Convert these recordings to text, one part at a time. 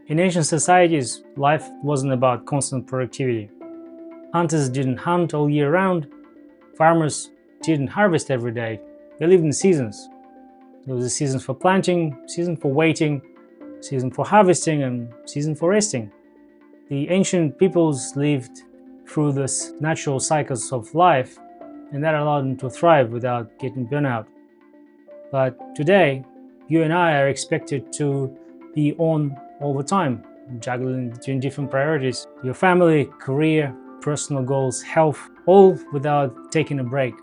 In ancient societies, life wasn't about constant productivity. Hunters didn't hunt all year round, farmers didn't harvest every day. They lived in seasons. There was a season for planting, season for waiting, season for harvesting, and season for resting. The ancient peoples lived through the natural cycles of life, and that allowed them to thrive without getting burnout. But today, you and I are expected to be on all the time, juggling between different priorities: your family, career, personal goals, health, all without taking a break.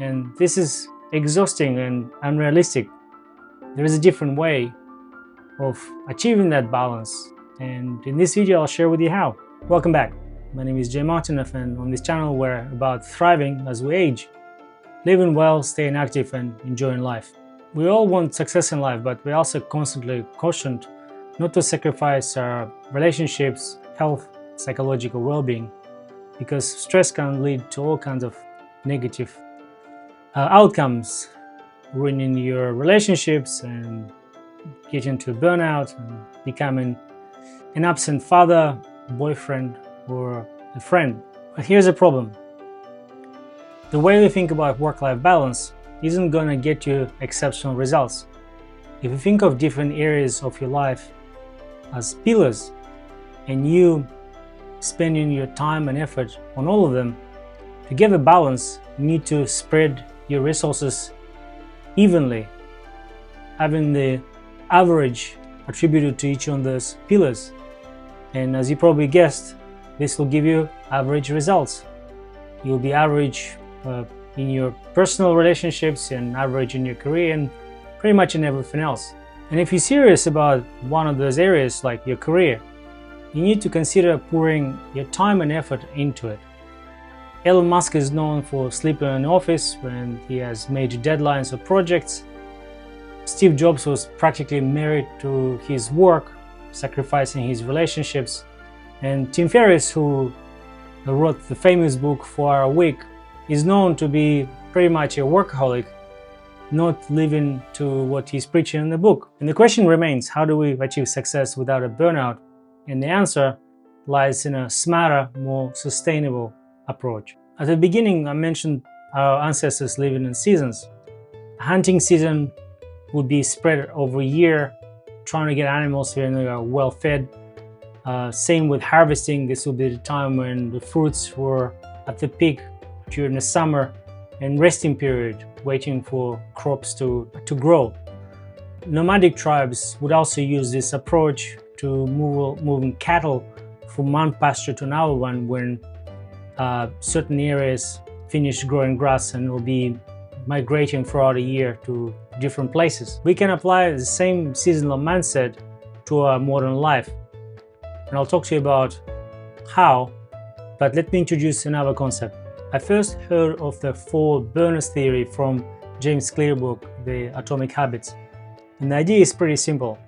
And this is exhausting and unrealistic. There is a different way of achieving that balance, and in this video I'll share with you how. Welcome back. My name is Jay Martinov, and on this channel we're about thriving as we age, living well, staying active, and enjoying life. We all want success in life, but we're also constantly cautioned not to sacrifice our relationships, health, psychological well-being, because stress can lead to all kinds of negative outcomes, ruining your relationships and getting to burnout and becoming an absent father, boyfriend, or a friend. But here's the problem. The way we think about work-life balance isn't going to get you exceptional results. If you think of different areas of your life as pillars, and you spending your time and effort on all of them, to get the balance, you need to spread your resources evenly, having the average attributed to each of those pillars. And as you probably guessed, this will give you average results. You'll be average in your personal relationships and average in your career and pretty much in everything else. And if you're serious about one of those areas, like your career, you need to consider pouring your time and effort into it. Elon Musk is known for sleeping in the office when he has major deadlines or projects. Steve Jobs was practically married to his work, sacrificing his relationships. And Tim Ferriss, who wrote the famous book 4 Hour Week, is known to be pretty much a workaholic, not living to what he's preaching in the book. And the question remains, how do we achieve success without a burnout? And the answer lies in a smarter, more sustainable approach. At the beginning, I mentioned our ancestors living in seasons. A hunting season would be spread over a year, trying to get animals when they are well fed. Same with harvesting. This would be the time when the fruits were at the peak during the summer, and resting period, waiting for crops to grow. Nomadic tribes would also use this approach to moving cattle from one pasture to another one when certain areas finish growing grass and will be migrating throughout a year to different places. We can apply the same seasonal mindset to our modern life, and I'll talk to you about how, but let me introduce another concept. I first heard of the 4 burners theory from James Clear's book, The Atomic Habits. And the idea is pretty simple.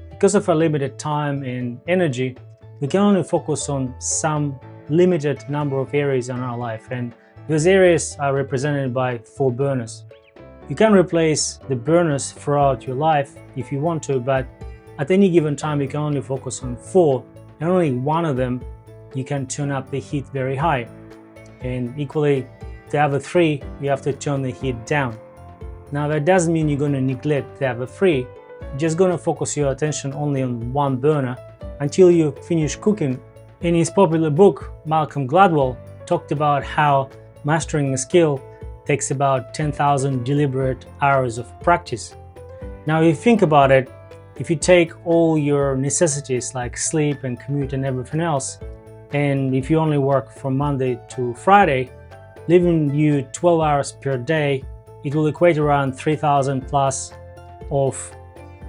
Because of our limited time and energy, we can only focus on some limited number of areas in our life, and those areas are represented by 4 burners. You can replace the burners throughout your life if you want to, but at any given time you can only focus on 4, and only one of them you can turn up the heat very high. And equally, the other 3, you have to turn the heat down. Now that doesn't mean you're going to neglect the other 3. You're just going to focus your attention only on one burner until you finish cooking. In his popular book, Malcolm Gladwell talked about how mastering a skill takes about 10,000 deliberate hours of practice. Now if you think about it, if you take all your necessities like sleep and commute and everything else, and if you only work from Monday to Friday, leaving you 12 hours per day, it will equate around 3,000 plus of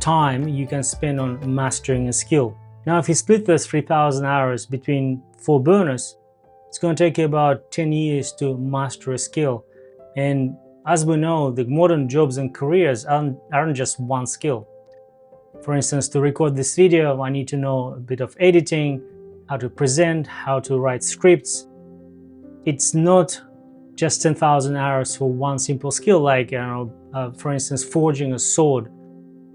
time you can spend on mastering a skill. Now, if you split those 3,000 hours between 4 burners, it's going to take you about 10 years to master a skill. And as we know, the modern jobs and careers aren't just one skill. For instance, to record this video, I need to know a bit of editing, how to present, how to write scripts. It's not just 10,000 hours for one simple skill, like for instance, forging a sword.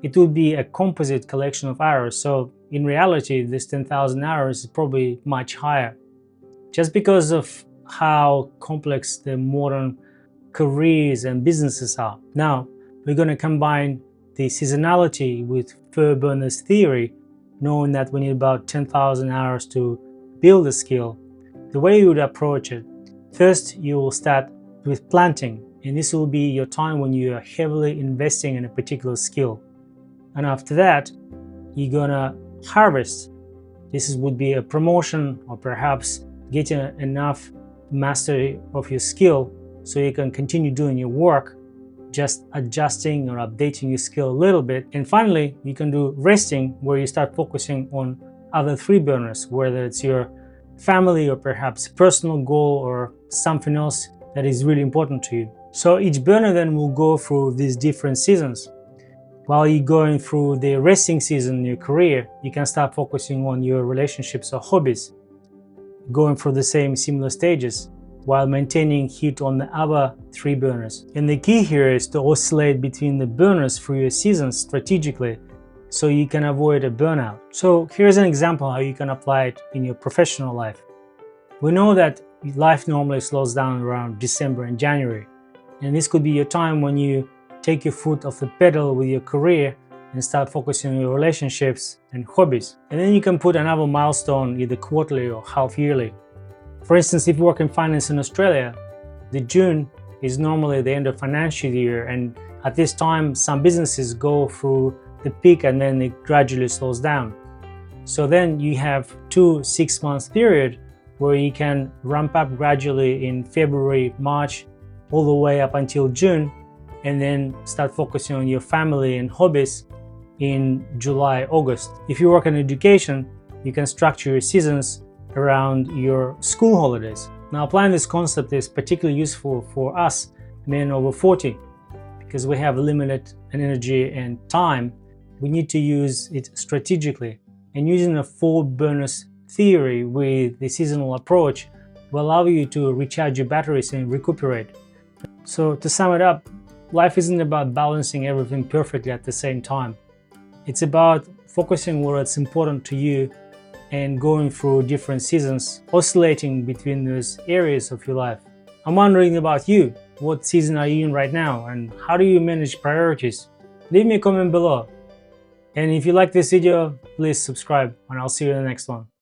It would be a composite collection of hours. So in reality, this 10,000 hours is probably much higher, just because of how complex the modern careers and businesses are. Now, we're going to combine the seasonality with fur burners theory, knowing that we need about 10,000 hours to build a skill. The way you would approach it: first, you will start with planting, and this will be your time when you are heavily investing in a particular skill. And after that, you're gonna harvest. This would be a promotion, or perhaps getting enough mastery of your skill so you can continue doing your work, just adjusting or updating your skill a little bit. And finally, you can do resting, where you start focusing on other three burners, whether it's your family or perhaps personal goal or something else that is really important to you. So each burner then will go through these different seasons. While you're going through the resting season in your career, you can start focusing on your relationships or hobbies, going through the same similar stages, while maintaining heat on the other three burners. And the key here is to oscillate between the burners through your seasons strategically, so you can avoid a burnout. So here's an example how you can apply it in your professional life. We know that life normally slows down around December and January, and this could be your time when you take your foot off the pedal with your career and start focusing on your relationships and hobbies. And then you can put another milestone, either quarterly or half yearly. For instance, if you work in finance in Australia, the June is normally the end of financial year, and at this time some businesses go through the peak and then it gradually slows down. So then you have 2 6-month period where you can ramp up gradually in February, March, all the way up until June, and then start focusing on your family and hobbies in July, August. If you work in education, you can structure your seasons around your school holidays. Now, applying this concept is particularly useful for us men over 40, because we have limited energy and time. We need to use it strategically, and using a 4 burners theory with the seasonal approach will allow you to recharge your batteries and recuperate. So to sum it up, life isn't about balancing everything perfectly at the same time. It's about focusing where it's important to you and going through different seasons, oscillating between those areas of your life. I'm wondering about you. What season are you in right now, and how do you manage priorities? Leave me a comment below. And if you like this video, please subscribe, and I'll see you in the next one.